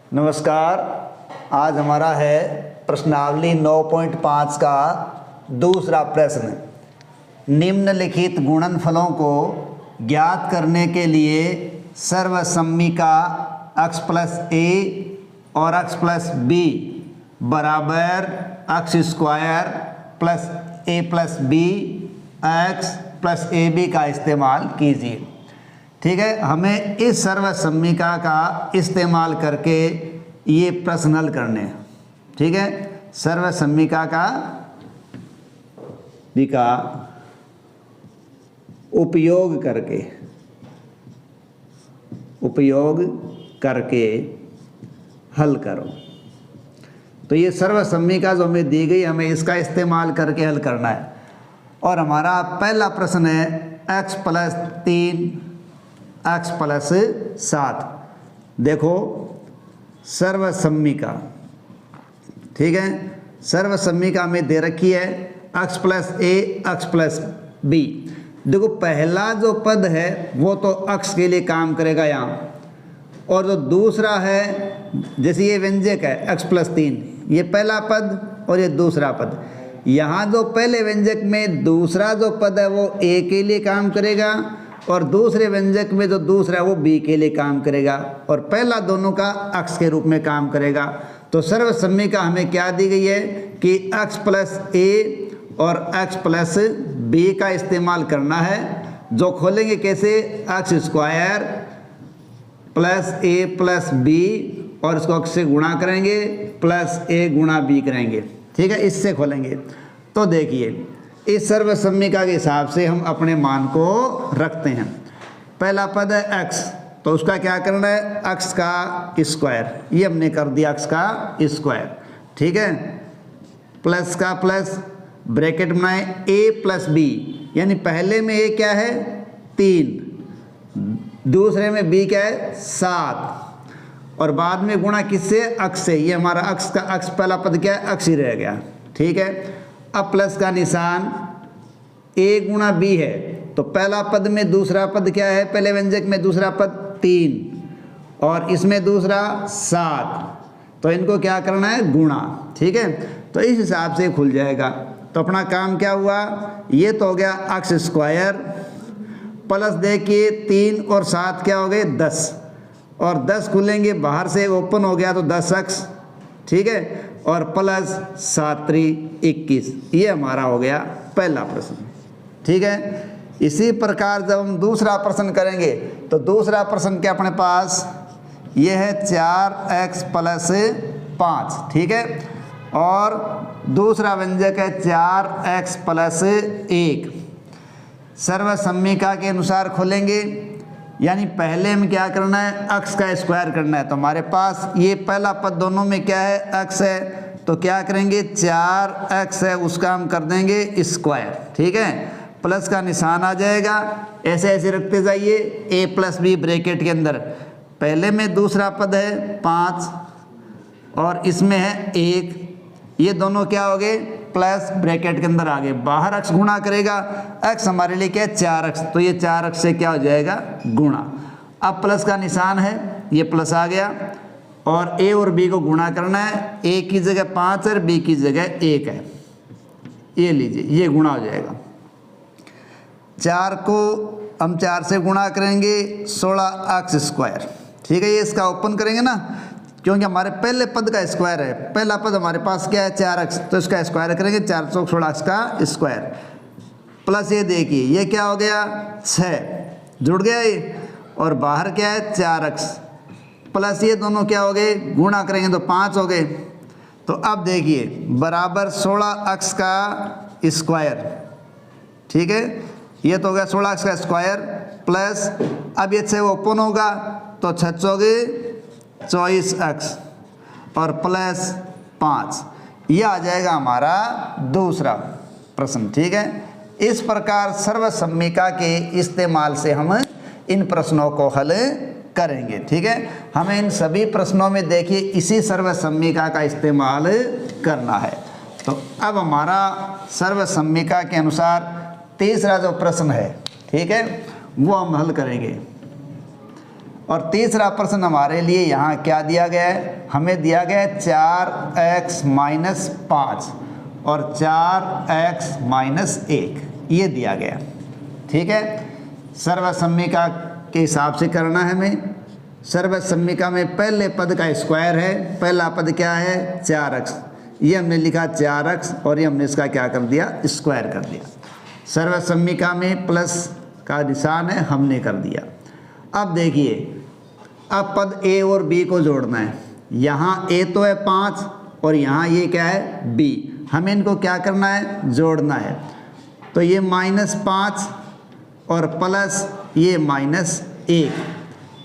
नमस्कार। आज हमारा है प्रश्नावली 9.5 का दूसरा प्रश्न। निम्नलिखित गुणनफलों को ज्ञात करने के लिए सर्वसम्मी का x प्लस ए और x प्लस बी बराबर x square plus A plus B x plus A B का इस्तेमाल कीजिए। ठीक है, हमें इस सर्वसम्मिका का इस्तेमाल करके ये प्रश्न हल करने हैं। ठीक है, सर्वसम्मिका का उपयोग करके हल करो। तो ये सर्वसम्मिका जो हमें दी गई, हमें इसका इस्तेमाल करके हल करना है। और हमारा पहला प्रश्न है x प्लस 3 x प्लस 7। देखो सर्वसम्मिका, ठीक है, सर्वसम्मिका में दे रखी है x प्लस ए x प्लस बी। देखो पहला जो पद है वो तो x के लिए काम करेगा यहाँ, और जो दूसरा है जैसे ये व्यंजक है x प्लस 3, ये पहला पद और ये दूसरा पद। यहाँ जो पहले व्यंजक में दूसरा जो पद है वो a के लिए काम करेगा, और दूसरे व्यंजक में जो दूसरा है वो b के लिए काम करेगा, और पहला दोनों का x के रूप में काम करेगा। तो सर्वसम्मिका हमें क्या दी गई है कि x प्लस ए और x प्लस बी का इस्तेमाल करना है। जो खोलेंगे कैसे, x square plus A plus B और इसको x से गुणा करेंगे प्लस ए गुणा बी करेंगे। ठीक है, इससे खोलेंगे। तो देखिए इस सर्वसम्मिका के हिसाब से हम अपने मान को रखते हैं। पहला पद है x, तो उसका क्या करना है, x का स्क्वायर, ये हमने कर दिया x का स्क्वायर। ठीक है, प्लस का प्लस, ब्रैकेट बनाए a प्लस b, यानी पहले में a क्या है 3, दूसरे में b क्या है 7, और बाद में गुणा किससे, x से। ये हमारा x का x पहला पद क्या है, x ही रह गया। ठीक है, अब प्लस का निशान a गुणा b है, तो पहला पद में दूसरा पद क्या है, पहले व्यंजक में दूसरा पद 3 और इसमें दूसरा 7, तो इनको क्या करना है, गुणा। ठीक है, तो इस हिसाब से खुल जाएगा। तो अपना काम क्या हुआ, ये तो हो गया x स्क्वायर प्लस देखिए 3 और 7 क्या हो गए 10, और 10 खुलेंगे बाहर से, ओपन हो गया तो 10x। ठीक है, और प्लस 7 3 21, ये हमारा हो गया पहला प्रश्न। ठीक है, इसी प्रकार जब हम दूसरा प्रश्न करेंगे तो दूसरा प्रश्न क्या अपने पास, ये है 4x प्लस 5। ठीक है, और दूसरा व्यंजक है 4x प्लस 1। सर्वसम्मिका के अनुसार खोलेंगे, यानी पहले में क्या करना है, x का स्क्वायर करना है। तो हमारे पास ये पहला पद दोनों में क्या है, x है, तो क्या करेंगे 4x है उसका हम कर देंगे स्क्वायर। ठीक है, प्लस का निशान आ जाएगा, ऐसे ऐसे रखते जाइए a प्लस बी ब्रैकेट के अंदर। पहले में दूसरा पद है 5 और इसमें है 1, ये दोनों क्या हो गए, प्लस ब्रैकेट के अंदर आ गए, बाहर x गुणा करेगा, x हमारे लिए क्या है 4x, तो ये 4x से क्या हो जाएगा, गुणा। अब प्लस का निशान है, ये प्लस आ गया, और a और b को गुणा करना है, a की जगह 5 और b की जगह 1 है, ये लीजिए, ये गुणा हो जाएगा। 4 को हम 4 से गुणा करेंगे 16x स्क्वायर। ठीक है, ये इसका ओपन करेंगे ना, क्योंकि हमारे पहले पद का स्क्वायर है, पहला पद हमारे पास क्या है 4x, तो इसका स्क्वायर करेंगे 416x का स्क्वायर, प्लस ये देखिए ये क्या हो गया 6, जुड़ गया ये, और बाहर क्या है 4x, प्लस ये दोनों क्या हो गए, गुणा करेंगे तो 5 हो गए। तो अब देखिए बराबर 16x का स्क्वायर। ठीक है, ये तो हो गया 16x का स्क्वायर, प्लस अब ये 6 ओपन होगा तो 6 हो गए 24x और प्लस 5, यह आ जाएगा हमारा दूसरा प्रश्न। ठीक है, इस प्रकार सर्वसम्मिका के इस्तेमाल से हम इन प्रश्नों को हल करेंगे। ठीक है, हमें इन सभी प्रश्नों में देखिए इसी सर्वसम्मिका का इस्तेमाल करना है। तो अब हमारा सर्वसम्मिका के अनुसार तीसरा जो प्रश्न है, ठीक है, वो हम हल करेंगे। और तीसरा प्रश्न हमारे लिए यहाँ क्या दिया गया है, हमें दिया गया है 4x माइनस 5 और 4x माइनस 1, ये दिया गया। ठीक है, सर्वसम्मिका के हिसाब से करना है हमें। सर्वसम्मिका में पहले पद का स्क्वायर है, पहला पद क्या है 4x, ये हमने लिखा 4x और ये हमने इसका क्या कर दिया, स्क्वायर कर दिया। सर्वसम्मिका में प्लस का निशान है, हमने कर दिया। अब देखिए, अब पद a और b को जोड़ना है। यहाँ a तो है 5 और यहाँ ये क्या है b, हमें इनको क्या करना है, जोड़ना है। तो ये -5 और प्लस ये -1,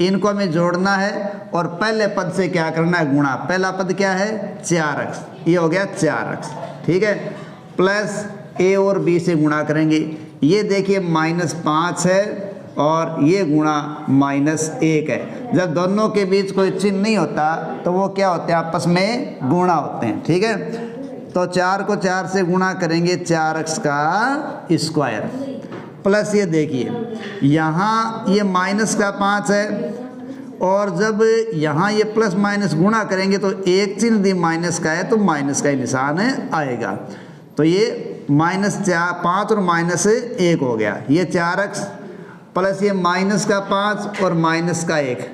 इनको हमें जोड़ना है और पहले पद से क्या करना है, गुणा। पहला पद क्या है 4x, ये हो गया 4x। ठीक है, प्लस a और b से गुणा करेंगे। ये देखिए -5 है और ये गुणा -1 है। जब दोनों के बीच कोई चिन्ह नहीं होता तो वो क्या होते हैं, आपस में गुणा होते हैं। ठीक है, तो 4 को 4 से गुणा करेंगे, 4x का स्क्वायर, प्लस ये देखिए यहाँ ये माइनस का 5 है और जब यहाँ ये प्लस माइनस गुणा करेंगे तो एक चिन्ह दी माइनस का है तो माइनस का ही निशान आएगा। तो ये -5 और -1 हो गया। ये 4x प्लस ये माइनस का 5 और माइनस का 1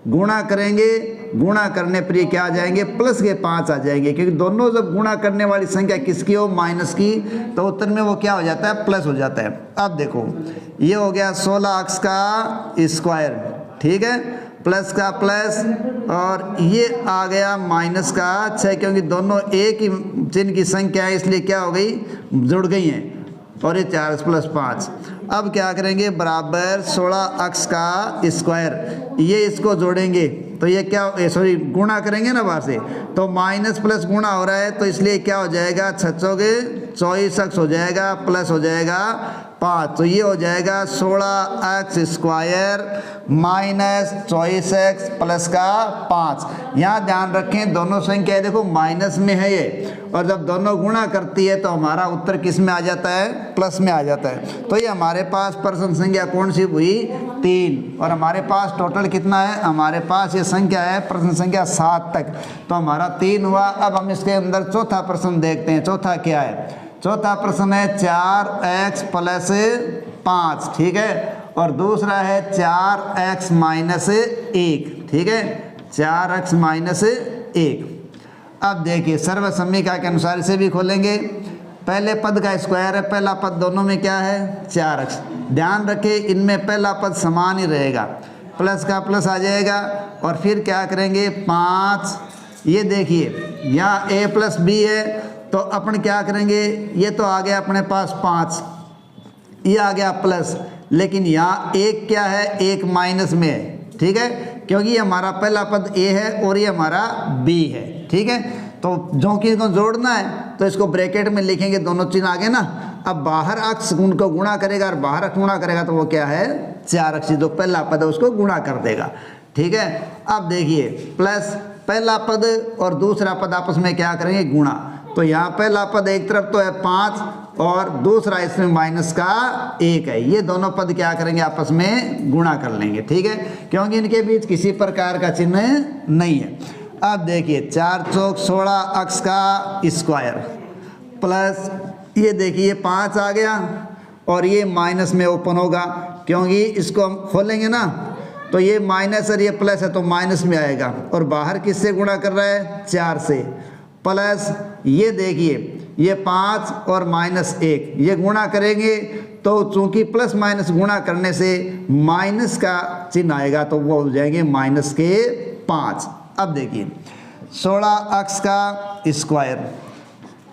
गुणा करेंगे, गुणा करने पर ये क्या आ जाएंगे, प्लस के 5 आ जाएंगे, क्योंकि दोनों जब गुणा करने वाली संख्या किसकी हो, माइनस की, तो उत्तर में वो क्या हो जाता है, प्लस हो जाता है। अब देखो ये हो गया 16x का स्क्वायर। ठीक है, प्लस का प्लस और ये आ गया माइनस का 6, क्योंकि दोनों एक ही चिन्ह की संख्या है इसलिए क्या हो गई, जुड़ गई हैं। और ये 4x + 5। अब क्या करेंगे, बराबर 16x का स्क्वायर, ये इसको जोड़ेंगे तो ये क्या, सॉरी गुणा करेंगे ना बाहर से, तो माइनस प्लस गुणा हो रहा है तो इसलिए क्या हो जाएगा, 6 चौके 24x हो जाएगा, प्लस हो जाएगा 5, तो ये हो जाएगा 16x square minus 24x plus का 5। यहाँ ध्यान रखें दोनों संख्याएं देखो माइनस में है ये, और जब दोनों गुणा करती है तो हमारा उत्तर किस में आ जाता है, प्लस में आ जाता है। तो ये हमारे पास प्रश्न संख्या कौन सी हुई, 3, और हमारे पास टोटल कितना है, हमारे पास ये संख्या है प्रश्न संख्या 7 तक, तो हमारा 3 हुआ। अब हम इसके अंदर चौथा प्रश्न देखते हैं। चौथा क्या है, चौथा प्रश्न है 4x + 5। ठीक है, और दूसरा है 4x - 1। ठीक है, 4x - 1। अब देखिए सर्वसम्मिका के अनुसार इसे भी खोलेंगे। पहले पद का स्क्वायर है, पहला पद दोनों में क्या है 4x। ध्यान रखें इनमें पहला पद समान ही रहेगा, प्लस का प्लस आ जाएगा और फिर क्या करेंगे 5। ये देखिए यहाँ a + b है तो अपन क्या करेंगे, ये तो आ गया अपने पास 5, ये आ गया प्लस, लेकिन यहाँ एक क्या है, एक माइनस में है। ठीक है, क्योंकि ये हमारा पहला पद a है और ये हमारा b है। ठीक है, तो जो कि इसको जोड़ना है तो इसको ब्रैकेट में लिखेंगे, दोनों चिन्ह आ गए ना। अब बाहर अक्ष उनको गुणा करेगा और बाहर अक्ष गुणा करेगा तो वो क्या है 4x, जो पहला पद है उसको गुणा कर देगा। ठीक है, अब देखिए प्लस पहला पद और दूसरा पद आपस में क्या करेंगे, गुणा। तो यहाँ पहला पद एक तरफ तो है 5 और दूसरा इसमें माइनस का 1 है, ये दोनों पद क्या करेंगे आपस में गुणा कर लेंगे। ठीक है, क्योंकि इनके बीच किसी प्रकार का चिन्ह नहीं है। अब देखिए 4 चौक 16x का स्क्वायर प्लस ये देखिए 5 आ गया और ये माइनस में ओपन होगा, क्योंकि इसको हम खोलेंगे ना तो ये माइनस और ये प्लस है तो माइनस में आएगा, और बाहर किससे गुणा कर रहा है 4 से, प्लस ये देखिए ये 5 और -1 ये गुणा करेंगे तो चूंकि प्लस माइनस गुणा करने से माइनस का चिन्ह आएगा तो वो हो जाएंगे -5। अब देखिए 16x का स्क्वायर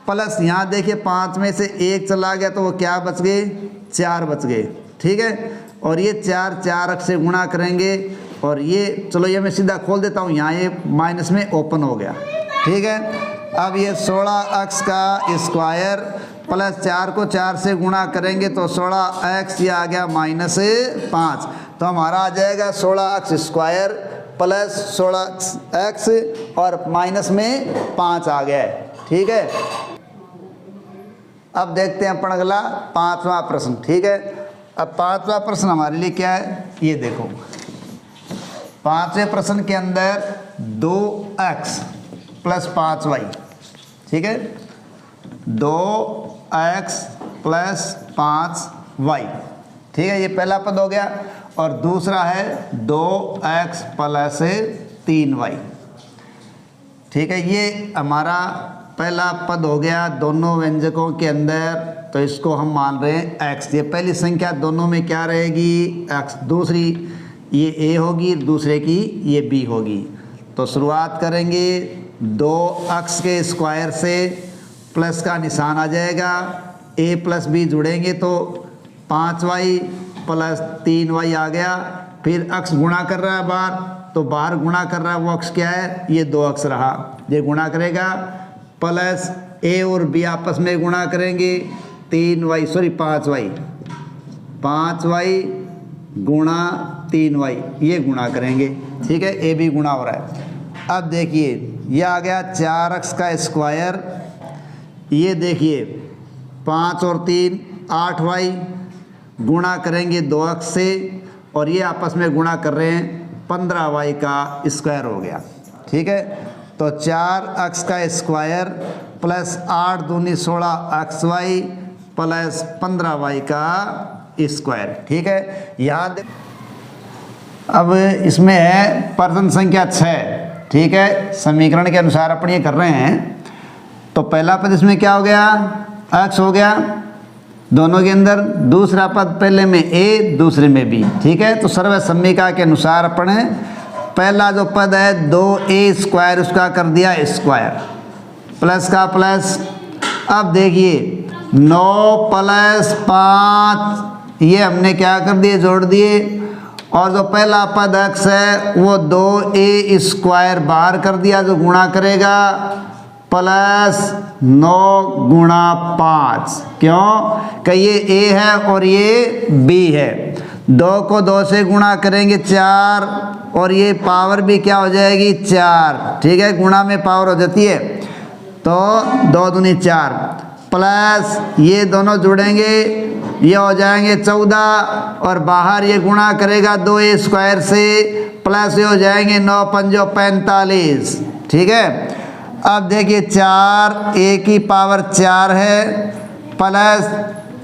प्लस यहाँ देखिए 5 में से 1 चला गया तो वो क्या बच गए, 4 बच गए। ठीक है, और ये 4x से गुणा करेंगे और ये चलो ये मैं सीधा खोल देता हूँ, यहाँ ये माइनस में ओपन हो गया। ठीक है, अब ये 16x का स्क्वायर प्लस 4 को 4 से गुणा करेंगे तो 16x, ये आ गया -5, तो हमारा आ जाएगा 16x स्क्वायर प्लस 16x और माइनस में 5 आ गया है। ठीक है, अब देखते हैं अपन अगला 5वां प्रश्न। ठीक है, अब 5वां प्रश्न हमारे लिए क्या है, ये देखो पांचवें प्रश्न के अंदर 2x प्लस 5y, ठीक है, 2x प्लस 5y, ठीक है, ये पहला पद हो गया। और दूसरा है 2x प्लस 3y, ठीक है, ये हमारा पहला पद हो गया दोनों व्यंजकों के अंदर, तो इसको हम मान रहे हैं x। ये पहली संख्या दोनों में क्या रहेगी, x, दूसरी ये a होगी, दूसरे की ये b होगी। तो शुरुआत करेंगे 2x के स्क्वायर से, प्लस का निशान आ जाएगा, a प्लस b जुड़ेंगे तो 5y प्लस 3y आ गया। फिर x गुणा कर रहा है बाहर, तो बाहर गुणा कर रहा है वो x क्या है, ये 2x रहा, ये गुणा करेगा, प्लस a और b आपस में गुणा करेंगे 5y गुणा 3y, ये गुणा करेंगे, ठीक है, a b गुणा हो रहा है। अब देखिए ये आ गया 4x का स्क्वायर, ये देखिए 5 और 3 8y, गुणा करेंगे 2x से, और ये आपस में गुणा कर रहे हैं 15y का स्क्वायर हो गया, ठीक है। तो 4x का स्क्वायर प्लस 8 दूनी 16xy प्लस 15y का स्क्वायर, ठीक है। यहाँ अब इसमें है प्रश्न संख्या 6, ठीक है, समीकरण के अनुसार अपन ये कर रहे हैं। तो पहला पद इसमें क्या हो गया, x हो गया दोनों के अंदर, दूसरा पद पहले में a दूसरे में b, ठीक है। तो सर्व समीकरण के अनुसार अपन पहला जो पद है 2a स्क्वायर, उसका कर दिया स्क्वायर, प्लस का प्लस। अब देखिए 9 प्लस 5, ये हमने क्या कर दिए, जोड़ दिए, और जो पहला पद x है वो 2a स्क्वायर बाहर कर दिया, जो गुणा करेगा प्लस 9 गुणा 5, क्यों कि ये a है और ये b है, 2 को 2 से गुणा करेंगे 4, और ये पावर भी क्या हो जाएगी 4, ठीक है, गुणा में पावर हो जाती है, तो 2 दूनी 4, प्लस ये दोनों जुड़ेंगे, ये हो जाएंगे 14, और बाहर ये गुणा करेगा 2a स्क्वायर से, प्लस ये हो जाएंगे 9 पंजो 45, ठीक है। अब देखिए 4 a की पावर 4 है, प्लस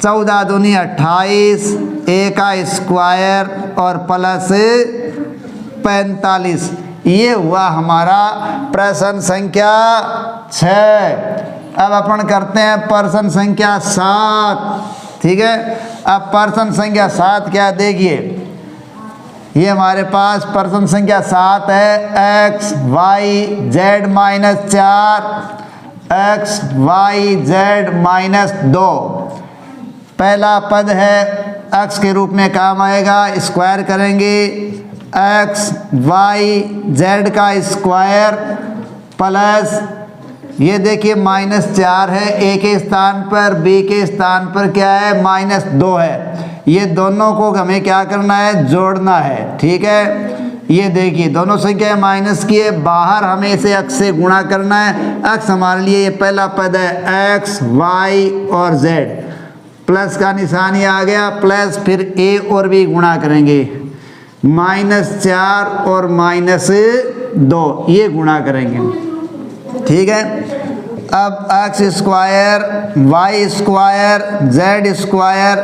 14 दूनी 28, a का स्क्वायर और प्लस 45, ये हुआ हमारा प्रश्न संख्या 6। अब अपन करते हैं प्रश्न संख्या 7, ठीक है। अब प्रश्न संख्या 7 क्या, देखिए ये हमारे पास प्रश्न संख्या 7 है, x y z minus 4, x y z minus 2। पहला पद है x के रूप में काम आएगा, स्क्वायर करेंगे x y z का स्क्वायर, प्लस ये देखिए -4 है, a के स्थान पर, b के स्थान पर क्या है -2 है, ये दोनों को हमें क्या करना है, जोड़ना है, ठीक है। ये देखिए दोनों संख्या माइनस की है, बाहर हमें इसे x से गुणा करना है, x हमारे लिए ये पहला पद है x y और z, प्लस का निशान ये आ गया, प्लस फिर a और b गुणा करेंगे, -4 और -2, ये गुणा करेंगे, ठीक है। अब x square y square z square,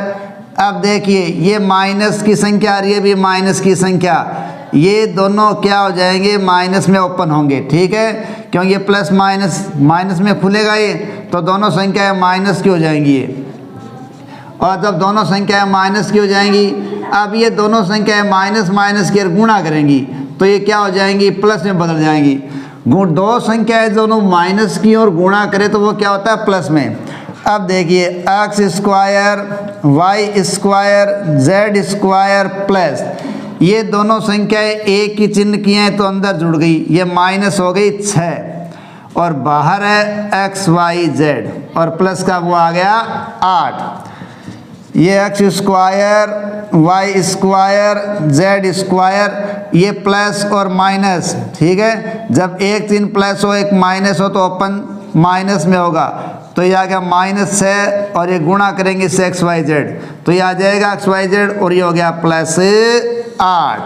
अब देखिए ये माइनस की संख्या और ये भी माइनस की संख्या, ये दोनों क्या हो जाएंगे, माइनस में ओपन होंगे, ठीक है, क्योंकि ये प्लस माइनस माइनस में खुलेगा ये, तो दोनों संख्याएं माइनस की हो जाएंगी ये, और जब दोनों संख्याएं माइनस की हो जाएंगी, अब ये दोनों संख्याएं माइनस माइनस की गुणा करेंगी, तो ये क्या हो जाएंगी, प्लस में बदल जाएंगी। दो संख्याएं दोनों माइनस की और गुणा करें तो वो क्या होता है, प्लस में। अब देखिए x square y square z square plus, ये दोनों संख्याएं एक ही चिन्ह की हैं तो अंदर जुड़ गई, ये माइनस हो गई 6, और बाहर है x y z, और प्लस का वो आ गया 8। ये x square y square z square, ये प्लस और माइनस, ठीक है, जब एक चिन्ह प्लस हो एक माइनस हो तो ओपन माइनस में होगा, तो ये आ गया -6, और ये गुणा करेंगे इससे x y z, तो ये आ जाएगा x y z, और ये हो गया +8।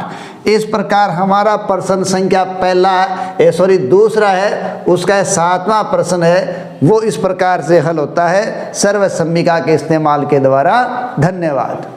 इस प्रकार हमारा प्रश्न संख्या दूसरा है, उसका 7वां प्रश्न है, वो इस प्रकार से हल होता है सर्वसम्मिका के इस्तेमाल के द्वारा। धन्यवाद।